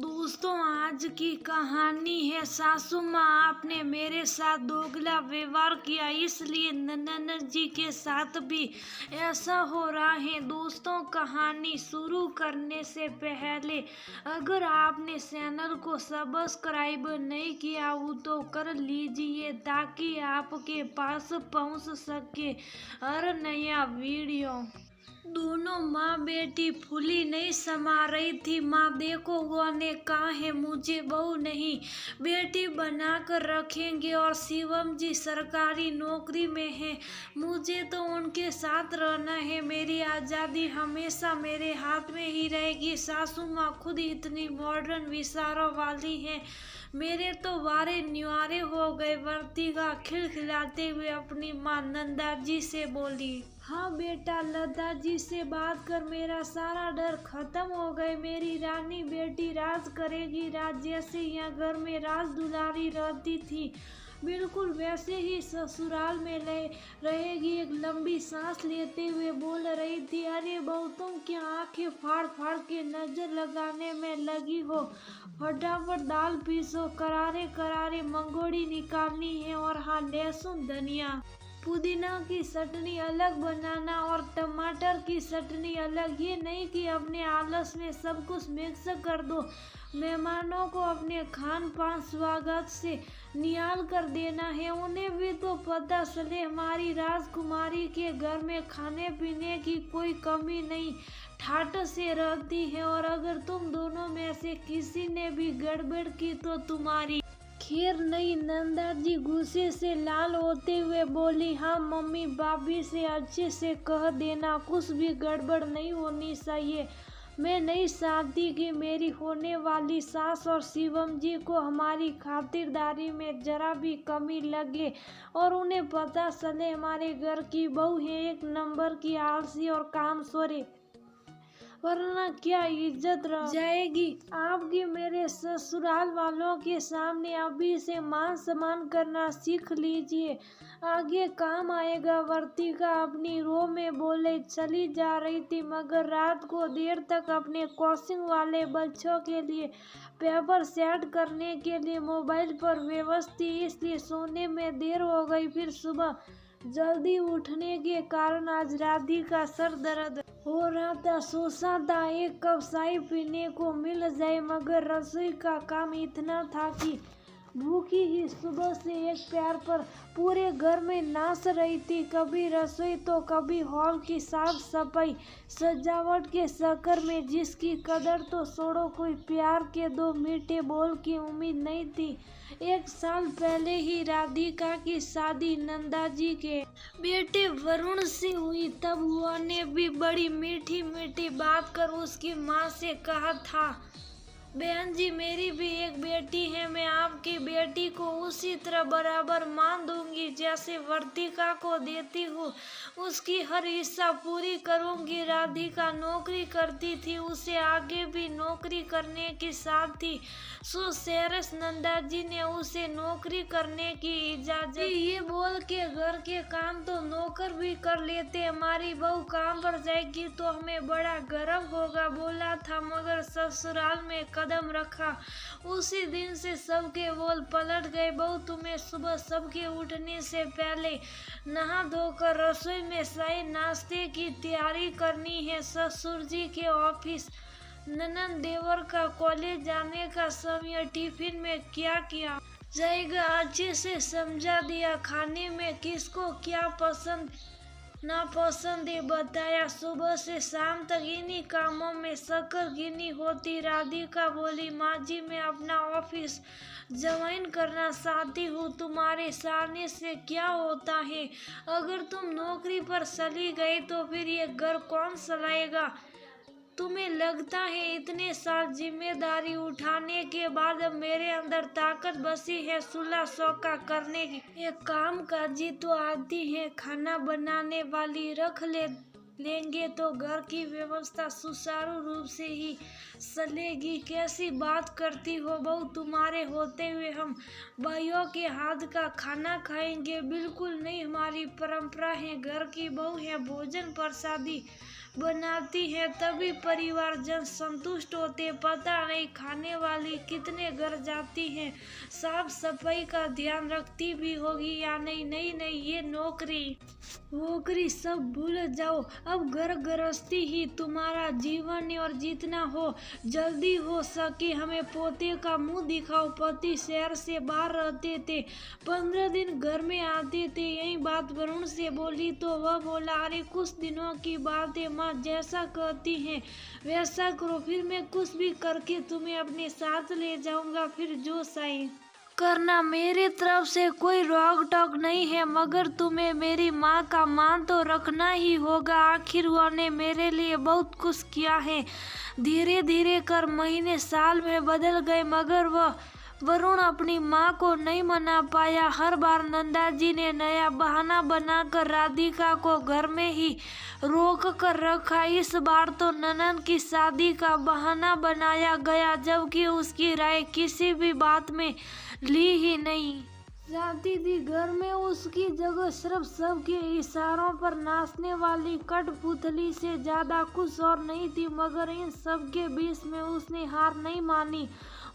दोस्तों, आज की कहानी है सासू माँ आपने मेरे साथ दोगला व्यवहार किया, इसलिए ननद जी के साथ भी ऐसा हो रहा है। दोस्तों, कहानी शुरू करने से पहले अगर आपने चैनल को सब्सक्राइब नहीं किया हो तो कर लीजिए ताकि आपके पास पहुंच सके हर नया वीडियो। दोनों माँ बेटी फूली नहीं समा रही थी। माँ देखो, वो ने कहा है मुझे बहू नहीं बेटी बना कर रखेंगे और शिवम जी सरकारी नौकरी में है। मुझे तो उनके साथ रहना है। मेरी आज़ादी हमेशा मेरे हाथ में ही रहेगी। सासू माँ खुद इतनी मॉडर्न विचारों वाली है। मेरे तो वारे न्यारे हो गए। वर्तिका खिलखिलाते हुए अपनी माँ नंदा जी से बोली, हाँ बेटा, लता जी से बात कर, मेरा सारा डर खत्म हो गए। मेरी रानी बेटी राज करेगी। राज जैसे यहाँ घर में राज दुलारी रहती थी, बिल्कुल वैसे ही ससुराल में रहेगी। एक लंबी सांस लेते हुए बोल रही थी, अरे बहू, तुम क्या आंखें फाड़ फाड़ के नजर लगाने में लगी हो? फटाफट दाल पीसो, करारे करारे मंगोड़ी निकालनी है। और हाँ, लहसुन धनिया पुदीना की चटनी अलग बनाना और टमाटर की चटनी अलग। ये नहीं कि अपने आलस में सब कुछ मिक्स कर दो। मेहमानों को अपने खान पान स्वागत से निहाल कर देना है। उन्हें भी तो पता चले हमारी राजकुमारी के घर में खाने पीने की कोई कमी नहीं, ठाट से रहती है। और अगर तुम दोनों में से किसी ने भी गड़बड़ की तो तुम्हारी खैर नहीं। नंदा जी गुस्से से लाल होते हुए बोली, हाँ मम्मी, भाभी से अच्छे से कह देना, कुछ भी गड़बड़ नहीं होनी चाहिए। मैं नहीं चाहती कि मेरी होने वाली सास और शिवम जी को हमारी खातिरदारी में जरा भी कमी लगे और उन्हें पता चले हमारे घर की बहू है एक नंबर की आलसी और कामचोर, वरना क्या इज्जत रह जाएगी आपकी। मेरे ससुराल वालों के सामने अभी से मान सम्मान करना सीख लीजिए, आगे काम आएगा। वर्तिका अपनी रो में बोले चली जा रही थी, मगर रात को देर तक अपने कोचिंग वाले बच्चों के लिए पेपर सेट करने के लिए मोबाइल पर व्यस्त थी, इसलिए सोने में देर हो गई। फिर सुबह जल्दी उठने के कारण आज राधिका सर दर्द हो रहा था। सोचा था एक कप चाय पीने को मिल जाए, मगर रसोई का काम इतना था कि भूखी ही सुबह से एक पैर पर पूरे घर में नाच रही थी। कभी रसोई तो कभी हॉल की साफ सफाई सजावट के चक्कर में जिसकी कदर तो छोड़ो, कोई प्यार के दो मीठे बोल की उम्मीद नहीं थी। एक साल पहले ही राधिका की शादी नंदा जी के बेटे वरुण से हुई। तब हुआ ने भी बड़ी मीठी मीठी बात कर उसकी माँ से कहा था, बहन जी, मेरी भी एक बेटी है, मैं आपकी बेटी को उसी तरह बराबर मान दूंगी जैसे वर्तिका को देती हूँ। उसकी हर इच्छा पूरी करूंगी। राधिका नौकरी करती थी, उसे आगे भी नौकरी करने की साथ थी। सो शेरस नंदा जी ने उसे नौकरी करने की इजाजत ये बोल के घर के काम तो नौकर भी कर लेते, हमारी बहू काम पर जाएगी तो हमें बड़ा गर्व होगा बोला था। मगर ससुराल में कदम रखा उसी दिन से सबके बोल पलट गए। बहू, तुम्हें सुबह सबके उठने से पहले नहा धोकर रसोई में चाय नाश्ते की तैयारी करनी है। ससुर जी के ऑफिस, ननद देवर का कॉलेज जाने का समय, टिफिन में क्या किया जाएगा अच्छे से समझा दिया। खाने में किसको क्या पसंद नापसंद है बताया। सुबह से शाम तक इन्हीं कामों में शक्कर गिनी होती। राधिका बोली, माँ जी, मैं अपना ऑफिस ज्वाइन करना चाहती हूँ, तुम्हारे सामने से क्या होता है? अगर तुम नौकरी पर चली गई तो फिर ये घर कौन चलाएगा? तुम्हें लगता है इतने साल जिम्मेदारी उठाने के बाद अब मेरे अंदर ताकत बसी है सुलह शौका करने की? एक काम काजी तो आती है, खाना बनाने वाली रख लेंगे तो घर की व्यवस्था सुचारू रूप से ही चलेगी। कैसी बात करती हो बहू, तुम्हारे होते हुए हम भाइयों के हाथ का खाना खाएंगे? बिल्कुल नहीं, हमारी परंपरा है, घर की बहू है भोजन प्रसादी। बनाती है तभी परिवारजन संतुष्ट होते। पता नहीं खाने वाली कितने घर जाती हैं, साफ सफाई का ध्यान रखती भी होगी या नहीं। नहीं नहीं, ये नौकरी वोकरी सब भूल जाओ, अब घर गृहस्थी ही तुम्हारा जीवन है। और जितना हो जल्दी हो सके हमें पोते का मुंह दिखाओ। पति शहर से बाहर रहते थे, 15 दिन घर में आते थे। यही बात वरुण से बोली तो वह बोला, अरे कुछ दिनों की बात है माँ, जैसा कहती हैं वैसा करो, फिर मैं कुछ भी करके तुम्हें अपने साथ ले जाऊंगा। फिर जो सही करना, मेरी तरफ से कोई रोक टोक नहीं है, मगर तुम्हें मेरी माँ का मान तो रखना ही होगा। आखिर उन्होंने मेरे लिए बहुत कुछ किया है। धीरे धीरे कर महीने साल में बदल गए, मगर वह वरुण अपनी माँ को नहीं मना पाया। हर बार नंदा जी ने नया बहाना बनाकर राधिका को घर में ही रोक कर रखा। इस बार तो ननद की शादी का बहाना बनाया गया, जबकि उसकी राय किसी भी बात में ली ही नहीं जाती थी। घर में उसकी जगह सिर्फ सबके इशारों पर नाचने वाली कठपुतली से ज्यादा कुछ और नहीं थी। मगर इन सब के बीच में उसने हार नहीं मानी।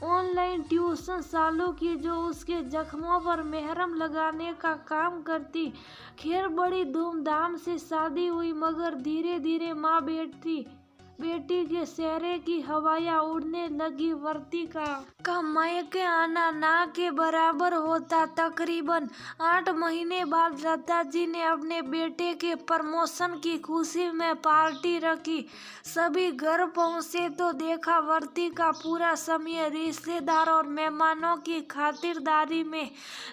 ऑनलाइन ट्यूशन सालों की जो उसके जख्मों पर मेहरम लगाने का काम करती। खैर बड़ी धूमधाम से शादी हुई, मगर धीरे धीरे माँ बेटी के चेहरे की हवाएं उड़ने लगी। वर्तिका मायके आना ना के बराबर होता। तकरीबन 8 महीने बाद लता जी ने अपने बेटे के प्रमोशन की खुशी में पार्टी रखी। सभी घर पहुंचे तो देखा वर्तिका पूरा समय रिश्तेदार और मेहमानों की खातिरदारी में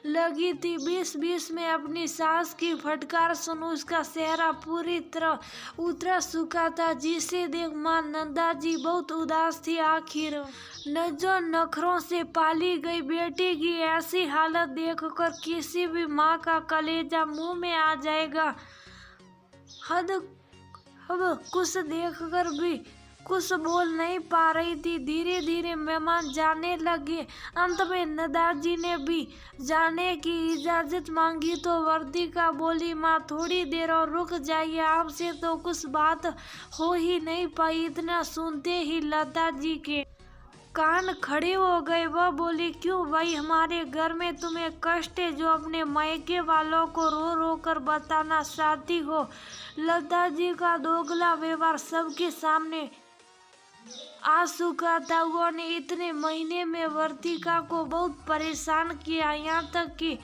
लगी थी। 20-20 में अपनी सास की फटकार सुन उसका चेहरा पूरी तरह उतरा सूखा था, जिसे देख माँ नंदा जी बहुत उदास थी। आखिर नजो नखरों से पाली गई बेटी की ऐसी हालत देखकर किसी भी माँ का कलेजा मुंह में आ जाएगा। अब कुछ देखकर भी कुछ बोल नहीं पा रही थी। धीरे धीरे मेहमान जाने लगे। अंत में नंदा जी ने भी जाने की इजाजत मांगी तो वर्तिका बोली, माँ थोड़ी देर और रुक जाइए, आपसे तो कुछ बात हो ही नहीं पाई। इतना सुनते ही लता जी के कान खड़े हो गए। वह बोली, क्यों भाई, हमारे घर में तुम्हें कष्ट है जो अपने मायके वालों को रो रो कर बताना चाहती हो। लता जी का दोगला व्यवहार सबके सामने आ चुका था। उन्होंने इतने महीने में वर्तिका को बहुत परेशान किया, यहाँ तक कि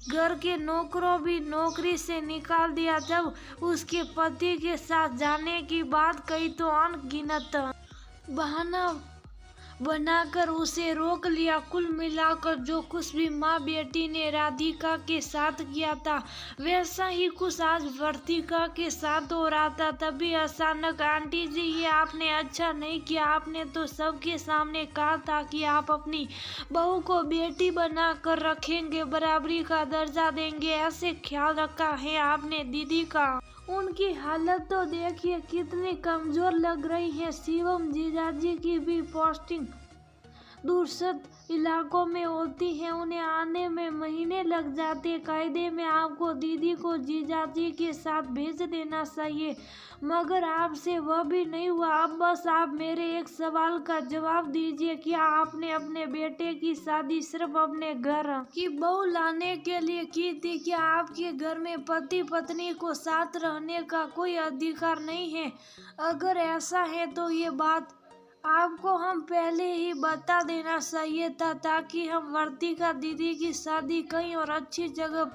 घर के नौकरों भी नौकरी से निकाल दिया। जब उसके पति के साथ जाने की बात कही तो अनगिनत बहाना बनाकर उसे रोक लिया। कुल मिलाकर जो कुछ भी माँ बेटी ने राधिका के साथ किया था वैसा ही कुछ आज वर्तिका के साथ हो रहा था। तभी अचानक, आंटी जी ये आपने अच्छा नहीं किया, आपने तो सबके सामने कहा था कि आप अपनी बहू को बेटी बना कर रखेंगे, बराबरी का दर्जा देंगे, ऐसे ख्याल रखा है आपने दीदी का। उनकी हालत तो देखिए कितनी कमजोर लग रही है। शिवम जीजाजी की भी पोस्टिंग दूरस्थ इलाकों में होती है, उन्हें आने में महीने लग जाते। कायदे में आपको दीदी को जीजाजी के साथ भेज देना चाहिए, मगर आपसे वह भी नहीं हुआ। अब बस आप मेरे एक सवाल का जवाब दीजिए, क्या आपने अपने बेटे की शादी सिर्फ अपने घर की बहू लाने के लिए की थी? क्या आपके घर में पति पत्नी को साथ रहने का कोई अधिकार नहीं है? अगर ऐसा है तो ये बात आपको हम पहले ही बता देना चाहिए था, ताकि हम वर्तिका दीदी की शादी कहीं और अच्छी जगह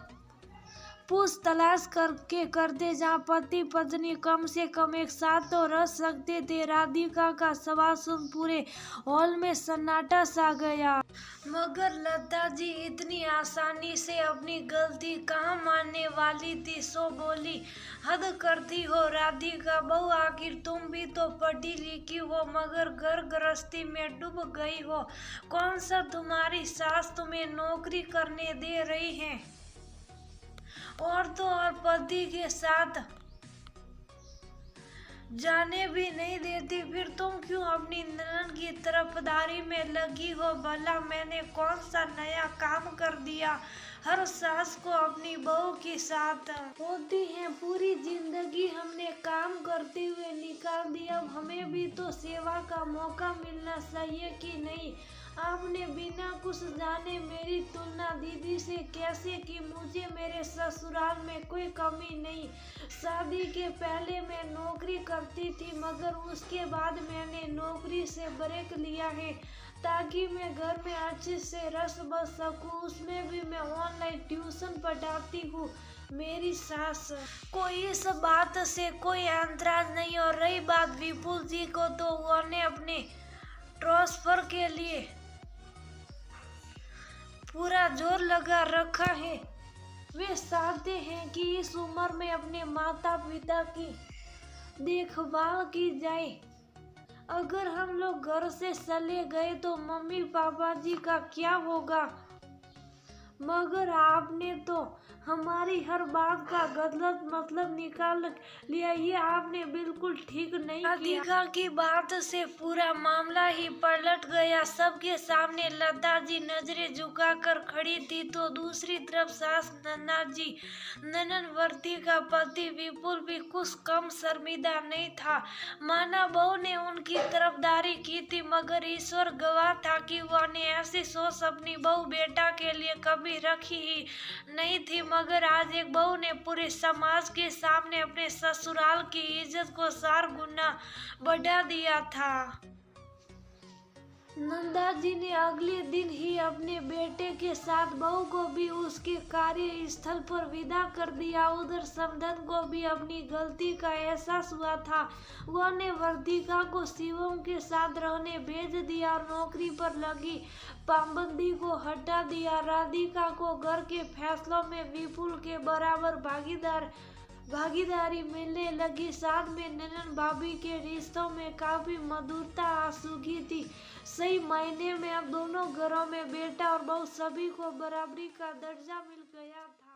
पूछ तलाश करके करते, जहाँ पति पत्नी कम से कम एक साथ तो रह सकते थे। राधिका का सवाल सुन पूरे हॉल में सन्नाटा सा गया। मगर लता जी इतनी आसानी से अपनी गलती कहाँ मानने वाली थी। सो बोली, हद करती हो राधिका बहू, आखिर तुम भी तो पढ़ी लिखी हो, मगर घर गृहस्थी में डूब गई हो। कौन सा तुम्हारी सास तुम्हें नौकरी करने दे रही है, और तो और पति के साथ जाने भी नहीं देती, फिर तुम क्यों अपनी ननद की तरफदारी में लगी हो? भला मैंने कौन सा नया काम कर दिया? हर सास को अपनी बहू के साथ होती है, पूरी जिंदगी हमने काम करते हुए निकाल दी, अब हमें भी तो सेवा का मौका मिलना चाहिए कि नहीं? आपने बिना कुछ जाने मेरी तुलना दीदी से कैसे की? मुझे मेरे ससुराल में कोई कमी नहीं। शादी के पहले मैं नौकरी करती थी, मगर उसके बाद मैंने नौकरी से ब्रेक लिया है ताकि मैं घर में अच्छे से रस बस सकूं। उसमें भी मैं ऑनलाइन ट्यूशन पढ़ाती हूँ। मेरी सास को इस बात से कोई ऐतराज नहीं। और रही बात विपुल जी को, तो उन्होंने अपने ट्रांसफर के लिए पूरा जोर लगा रखा है। वे चाहते हैं कि इस उम्र में अपने माता पिता की देखभाल की जाए। अगर हम लोग घर से चले गए तो मम्मी पापा जी का क्या होगा? मगर आपने तो हमारी हर बात का गलत मतलब निकाल लिया। ये आपने बिल्कुल ठीक नहीं किया। राधिका की बात से पूरा मामला ही पलट गया। सबके सामने लता जी नजरें झुकाकर खड़ी थी, तो दूसरी तरफ सास नन्ना जी नननवर्ती का पति विपुल भी कुछ कम शर्मिंदा नहीं था। माना बहू ने उनकी तरफदारी की थी, मगर ईश्वर गवाह था कि उन्होंने ऐसी सोच अपनी बहू बेटा के लिए कभी रखी ही नहीं थी। मगर आज एक बहू ने पूरे समाज के सामने अपने ससुराल की इज्जत को 4 गुना बढ़ा दिया था। नंदा जी ने अगले दिन ही अपने बेटे के साथ बहू को भी उसके कार्य स्थल पर विदा कर दिया। उधर समधन को भी अपनी गलती का एहसास हुआ था। उन्होंने वर्तिका को शिवम के साथ रहने भेज दिया और नौकरी पर लगी पाबंदी को हटा दिया। राधिका को घर के फैसलों में विपुल के बराबर भागीदारी मिलने लगी। साथ में ननन भाभी के रिश्तों में काफी मधुरता आ चुकी थी। सही मायने में अब दोनों घरों में बेटा और बहू सभी को बराबरी का दर्जा मिल गया था।